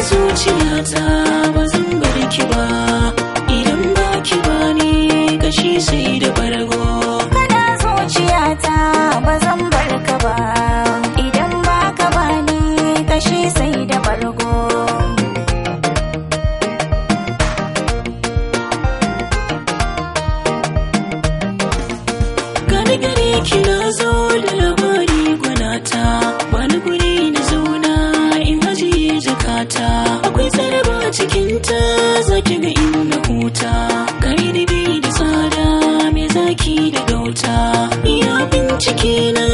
zuciyata ba zan bar ki ba, idan ba ki bani kashi sai da bargo. Kana zuciyata ba zan bar ka ba, idan ba ka bani kashi sai da bargo. Gani gare ki na zo da labari gwanata, wani guri na zauna in ajiye jakata. Akwai tsaraba cikinta zaki ga inda huta, gari da bi da tsada mai zaki da gauta. Iya bincike na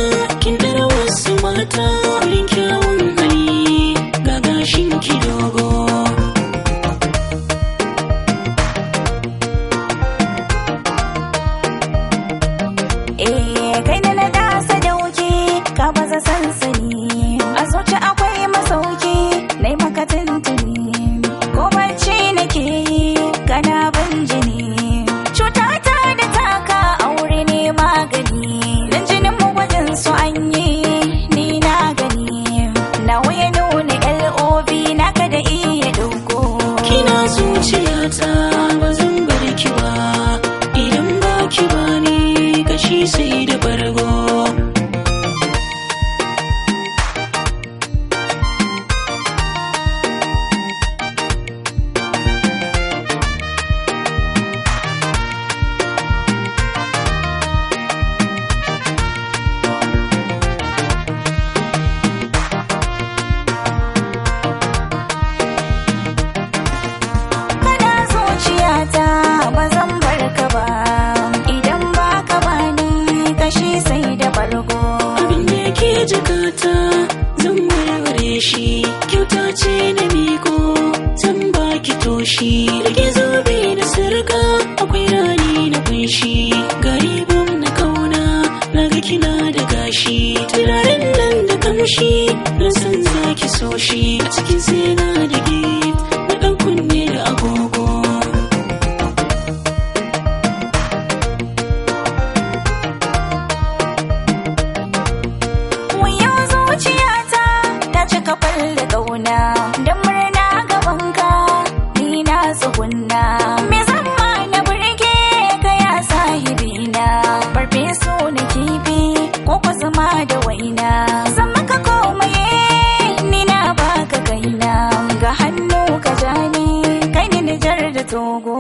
kin dara wasu mata, wurin kyawun hali ga gashin ki dogo. Kai da na dasa dauke ka baza sansani, a zuci akwai masauki na yi maka tuntuni. Ko bacci nake yi kana ban jini, cuta ta da taka aure ne magani. Dan jinin mu gwajin su an yi ni na gani, na waya nuna LOV naka da iya dogo. Kina zuciyata ba zan bar ki ba, idan ba ki bani kashi sai da bargo. Kana zuciyata ba zan bar ka ba, idan ba ka bani kashi sai da bargo. Abin da yake jakata zan warware shi, kyauta ce na miko zan baki toshi. Rage zobe da sarka akwai rani na kunshi, garibin na kauna na ga kina da gashi. Turaren nan da kamshi na san zaki so shi, a cikin sai na da gift na ɗan kunne da agogo. Wayo zuciyata ta cika da ƙauna, don murna gabanka ni na tsugunna. Me zama na burge ka ya sahibina, farfeso na kifi ko ku zama da waina. Zan maka komai ni na baka kaina, ga hannu ka jani kai ni Nijar da Togo.